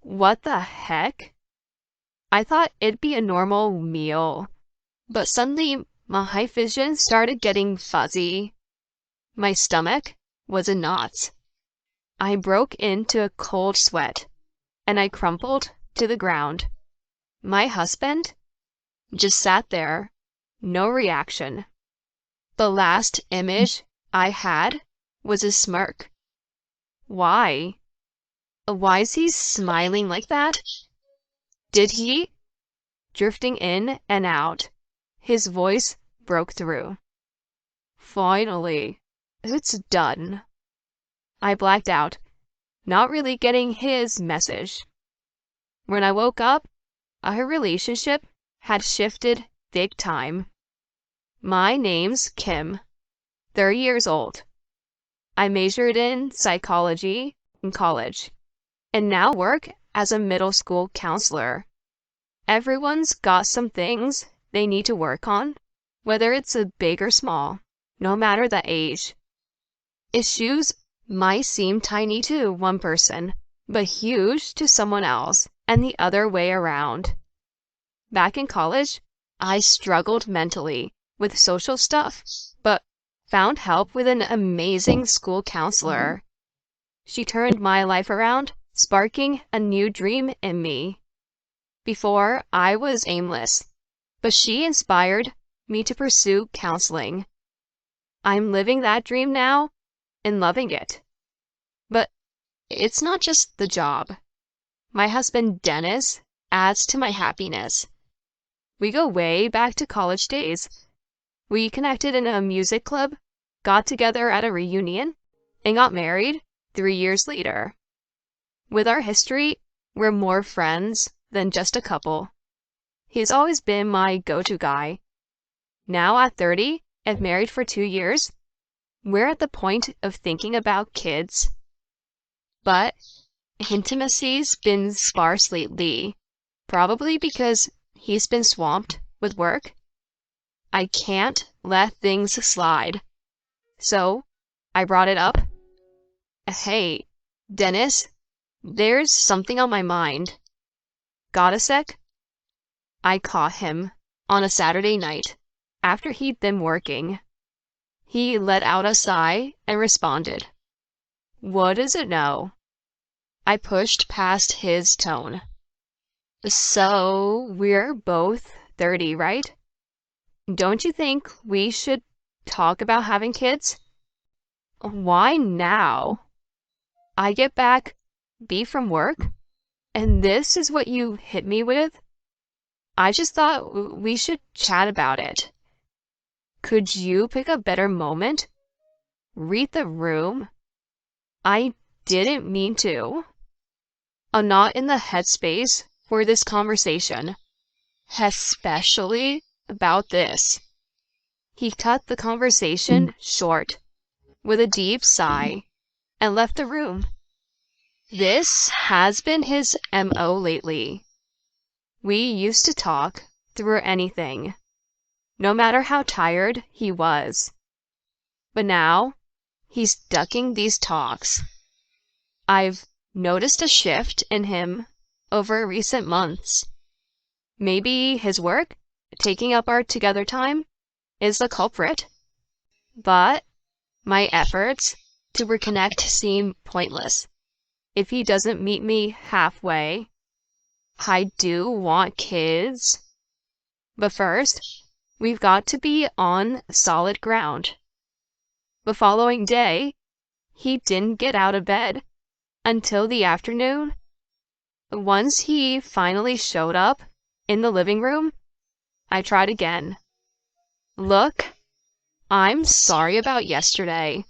What the heck? I thought it'd be a normal meal, but suddenly my vision started getting fuzzy. My stomach was in knots. I broke into a cold sweat, and I crumpled to the ground. My husband just sat there, no reaction. The last image I had was a smirk. Why? Why is he smiling like that? Did he? Drifting in and out, his voice broke through. Finally, it's done. I blacked out, not really getting his message. When I woke up, our relationship had shifted big time. My name's Kim, 30 years old. I majored in psychology in college, and now work as a middle school counselor. Everyone's got some things they need to work on, whether it's a big or small, no matter the age. Issues might seem tiny to one person, but huge to someone else, and the other way around. Back in college, I struggled mentally with social stuff, but found help with an amazing school counselor. She turned my life around, sparking a new dream in me. Before, I was aimless, but she inspired me to pursue counseling. I'm living that dream now and loving it. But it's not just the job. My husband, Dennis, adds to my happiness. We go way back to college days. We connected in a music club, got together at a reunion, and got married 3 years later. With our history, we're more friends than just a couple. He's always been my go-to guy. Now at 30 and married for 2 years, we're at the point of thinking about kids. But intimacy's been sparse lately, probably because he's been swamped with work. I can't let things slide. So I brought it up. Hey, Dennis, there's something on my mind. Got a sec? I caught him on a Saturday night after he'd been working. He let out a sigh and responded, "What is it now?" I pushed past his tone. So we're both 30, right? Don't you think we should talk about having kids? Why now? I get back B from work, and this is what you hit me with? I just thought we should chat about it. Could you pick a better moment? Read the room? I didn't mean to. I'm not in the headspace for this conversation, especially about this. He cut the conversation short with a deep sigh and left the room. This has been his MO lately. We used to talk through anything, no matter how tired he was. But now, he's ducking these talks. I've noticed a shift in him over recent months. Maybe his work, taking up our together time, is the culprit. But my efforts to reconnect seem pointless if he doesn't meet me halfway. I do want kids. But first, we've got to be on solid ground. The following day, he didn't get out of bed until the afternoon. Once he finally showed up in the living room, I tried again. Look, I'm sorry about yesterday,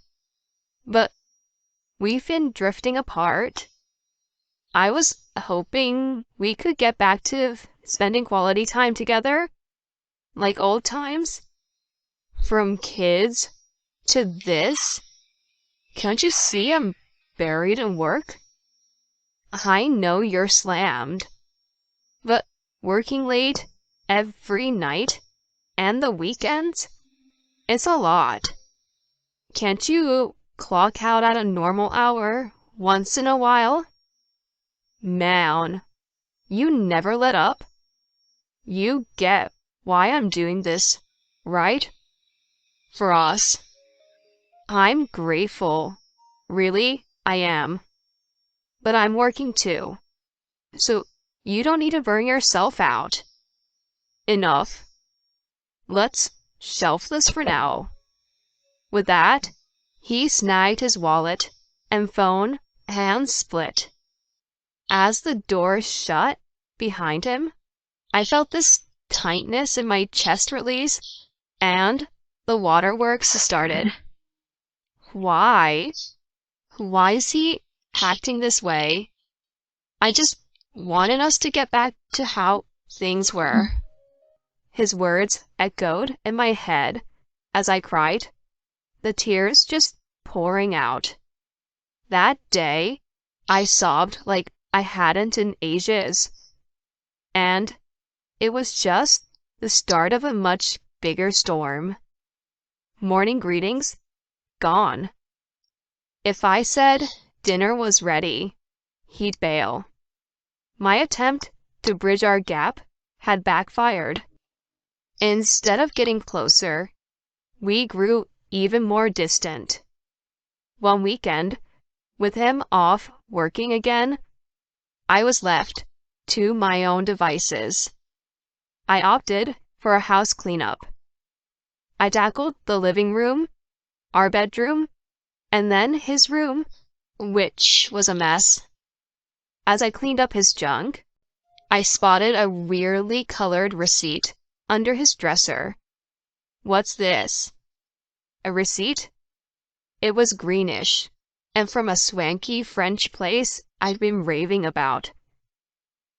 but we've been drifting apart. I was hoping we could get back to spending quality time together, like old times. From kids to this, can't you see I'm buried in work? I know you're slammed, but working late every night and the weekends, it's a lot. Can't you clock out at a normal hour once in a while? Man, you never let up. You get why I'm doing this, right? For us. I'm grateful. Really, I am. But I'm working too. So you don't need to burn yourself out. Enough. Let's shelf this for now. With that, he snagged his wallet and phone, hands split. As the door shut behind him, I felt this tightness in my chest release, and the waterworks started. Why? Why is he acting this way? I just wanted us to get back to how things were. His words echoed in my head as I cried, the tears just pouring out. That day, I sobbed like I hadn't in ages. And it was just the start of a much bigger storm. Morning greetings, gone. If I said dinner was ready, he'd bail. My attempt to bridge our gap had backfired. Instead of getting closer, we grew even more distant. One weekend, with him off working again, I was left to my own devices. I opted for a house cleanup. I tackled the living room, our bedroom, and then his room, which was a mess. As I cleaned up his junk, I spotted a weirdly colored receipt under his dresser. What's this? A receipt? It was greenish, and from a swanky French place I'd been raving about.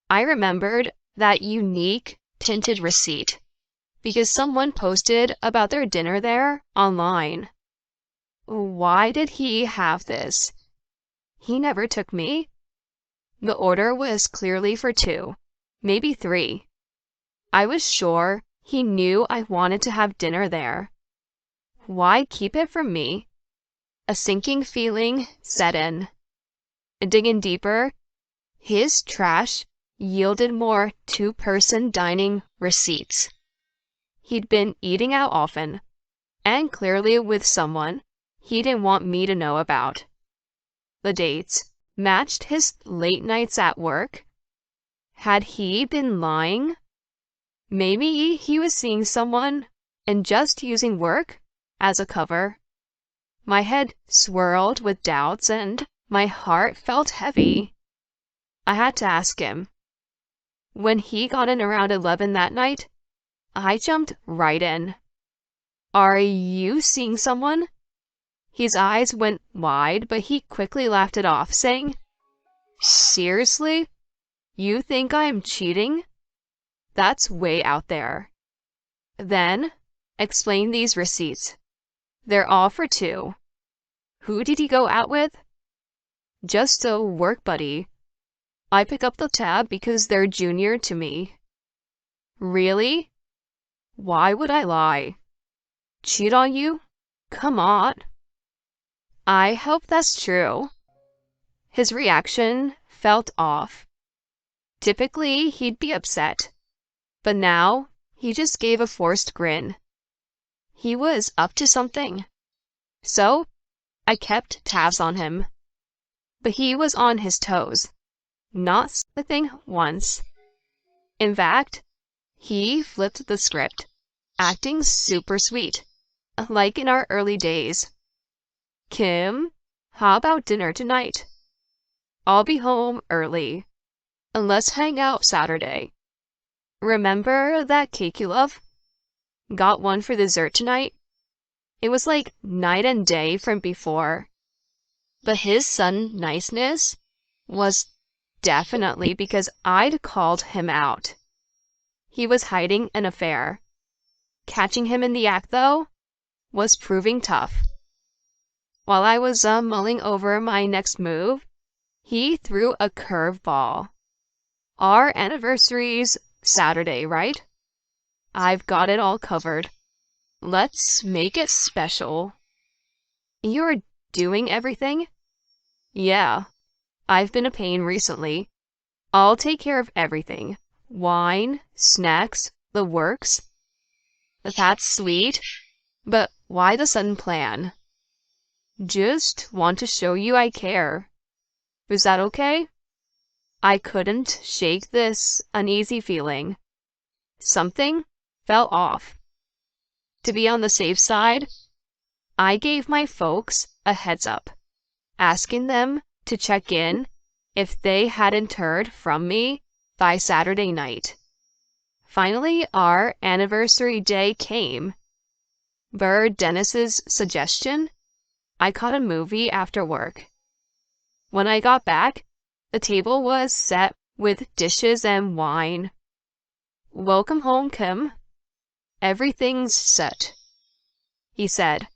I remembered that unique tinted receipt because someone posted about their dinner there online. Why did he have this? He never took me. The order was clearly for 2, maybe 3. I was sure he knew I wanted to have dinner there. Why keep it from me? A sinking feeling set in. Digging deeper, his trash yielded more two-person dining receipts. He'd been eating out often, and clearly with someone he didn't want me to know about. The dates matched his late nights at work. Had he been lying? Maybe he was seeing someone and just using work as a cover. My head swirled with doubts and my heart felt heavy. I had to ask him. When he got in around 11 that night, I jumped right in. Are you seeing someone? His eyes went wide, but he quickly laughed it off, saying, Seriously? You think I'm cheating? That's way out there. Then, explain these receipts. They're all for 2. Who did he go out with? Just a work buddy. I pick up the tab because they're junior to me. Really? Why would I lie? Cheat on you? Come on. I hope that's true. His reaction felt off. Typically, he'd be upset, but now he just gave a forced grin. He was up to something. So, I kept tabs on him. But he was on his toes, not slipping once. In fact, he flipped the script, acting super sweet, like in our early days. Kim, how about dinner tonight? I'll be home early. And let's hang out Saturday. Remember that cake you love? Got one for dessert tonight? It was like night and day from before. But his sudden niceness was definitely because I'd called him out. He was hiding an affair. Catching him in the act, though, was proving tough. While I was mulling over my next move, he threw a curveball. Our anniversary's Saturday, right? I've got it all covered. Let's make it special. You're doing everything? Yeah, I've been a pain recently, I'll take care of everything. Wine, snacks, the works. That's sweet, but why the sudden plan? Just want to show you I care. Is that okay? I couldn't shake this uneasy feeling. Something fell off. To be on the safe side, I gave my folks a heads up, asking them to check in if they hadn't heard from me by Saturday night. Finally, our anniversary day came. Per Dennis's suggestion, I caught a movie after work. When I got back, the table was set with dishes and wine. "Welcome home, Kim. Everything's set," he said,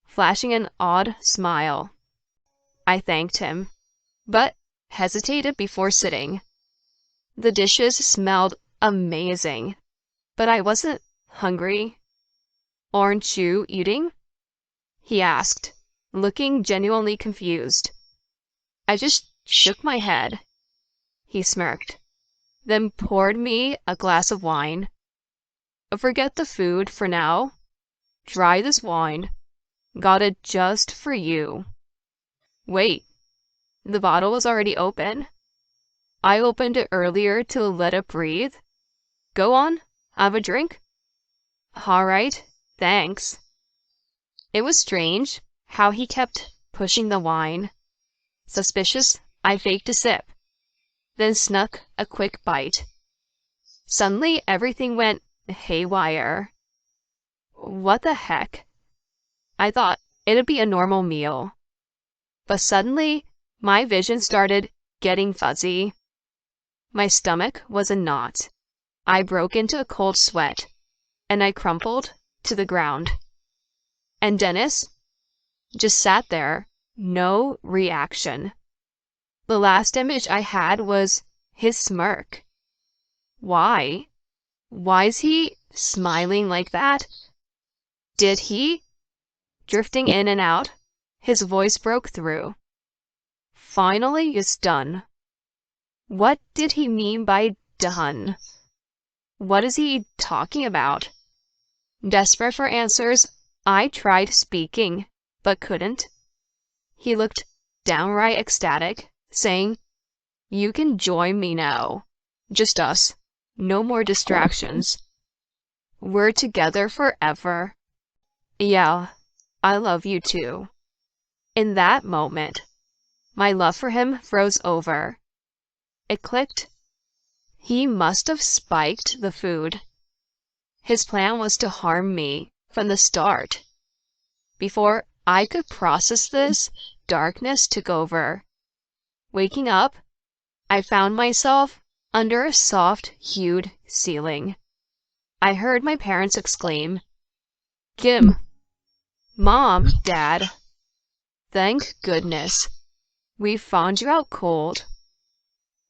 flashing an odd smile. I thanked him, but hesitated before sitting. The dishes smelled amazing, but I wasn't hungry. "Aren't you eating?" he asked, looking genuinely confused. I just shook my head. He smirked, then poured me a glass of wine. "Forget the food for now. Try this wine. Got it just for you." Wait, the bottle was already open. I opened it earlier to let it breathe. "Go on, have a drink." "All right, thanks." It was strange how he kept pushing the wine. Suspicious, I faked a sip, then snuck a quick bite. Suddenly, everything went haywire. What the heck? I thought it'd be a normal meal. But suddenly, my vision started getting fuzzy. My stomach was a knot. I broke into a cold sweat, and I crumpled to the ground. And Dennis just sat there, no reaction. The last image I had was his smirk. Why? Why is he smiling like that? Did he? Drifting in and out, his voice broke through. "Finally, it's done." What did he mean by done? What is he talking about? Desperate for answers, I tried speaking, but couldn't. He looked downright ecstatic, saying, "You can join me now. Just us. No more distractions. We're together forever." Yeah, I love you too. In that moment, my love for him froze over. It clicked. He must have spiked the food. His plan was to harm me from the start. Before I could process this, darkness took over. Waking up, I found myself under a soft-hued ceiling. I heard my parents exclaim, "Kim! Mom! Dad! Thank goodness! We found you out cold.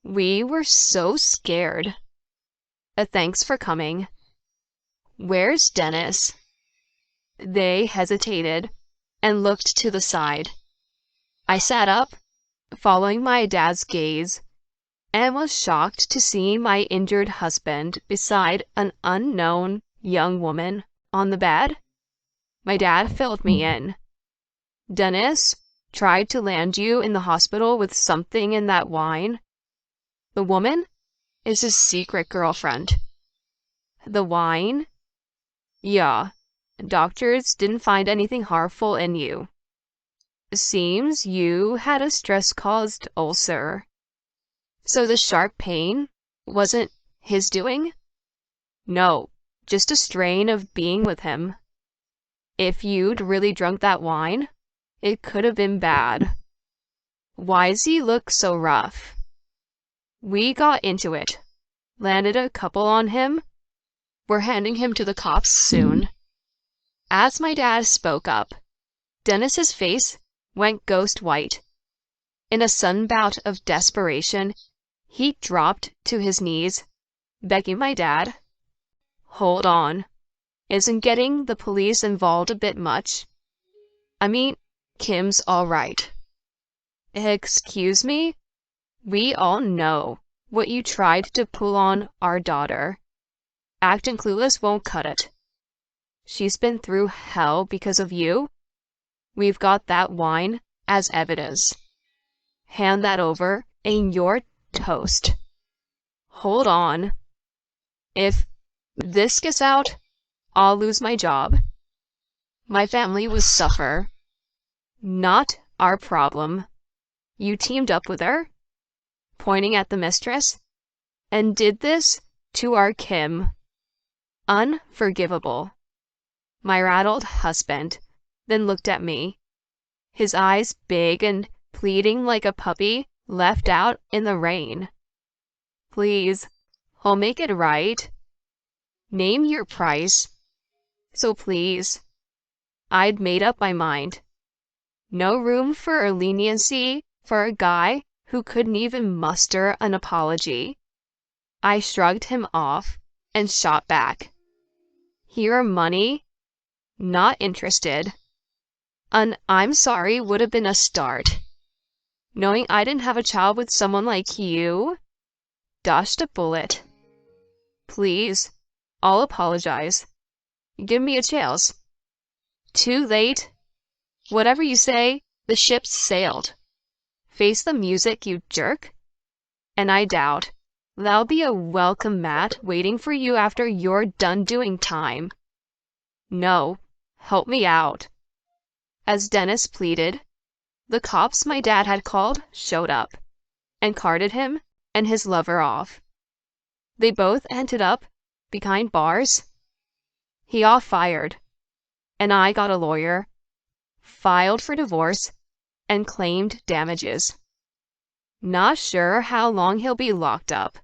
We were so scared. Thanks for coming. Where's Dennis?" They hesitated and looked to the side. I sat up, following my dad's gaze, and was shocked to see my injured husband beside an unknown young woman on the bed. My dad filled me in. "Dennis tried to land you in the hospital with something in that wine. The woman is his secret girlfriend." "The wine?" "Yeah. Doctors didn't find anything harmful in you. Seems you had a stress-caused ulcer. So the sharp pain wasn't his doing?" "No, just a strain of being with him. If you'd really drunk that wine, it could have been bad." "Why's he look so rough?" "We got into it. Landed a couple on him. We're handing him to the cops soon." As my dad spoke up, Dennis's face went ghost white. In a sudden bout of desperation, he dropped to his knees, begging my dad, "Hold on. Isn't getting the police involved a bit much? I mean, Kim's all right." "Excuse me? We all know what you tried to pull on our daughter. Acting clueless won't cut it. She's been through hell because of you. We've got that wine as evidence. Hand that over and you're toast. Hold on. If this gets out, I'll lose my job. My family will suffer. Not our problem. You teamed up with her, pointing at the mistress, and did this to our Kim. Unforgivable. My rattled husband then looked at me, his eyes big and pleading like a puppy left out in the rain. Please, I'll make it right. Name your price. So please. I'd made up my mind. No room for leniency for a guy who couldn't even muster an apology. I shrugged him off and shot back. Here money? Not interested. An I'm sorry would have been a start. Knowing I didn't have a child with someone like you? Dodged a bullet. Please, I'll apologize. Give me a chance. Too late. Whatever you say, the ship's sailed. Face the music, you jerk. And I doubt there'll be a welcome mat waiting for you after you're done doing time. No, help me out. As Dennis pleaded, the cops my dad had called showed up and carted him and his lover off. They both ended up behind bars. He off fired, and I got a lawyer, filed for divorce, and claimed damages. Not sure how long he'll be locked up,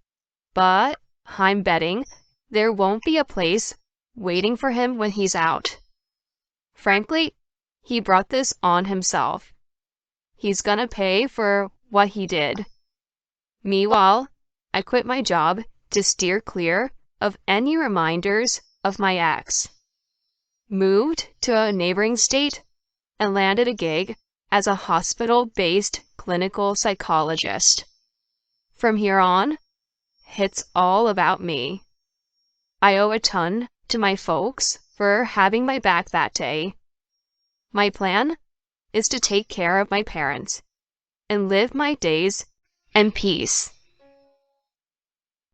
but I'm betting there won't be a place waiting for him when he's out. Frankly, he brought this on himself. He's gonna pay for what he did. Meanwhile, I quit my job to steer clear of any reminders of my ex. Moved to a neighboring state and landed a gig as a hospital-based clinical psychologist. From here on, it's all about me. I owe a ton to my folks for having my back that day. My plan is to take care of my parents and live my days in peace.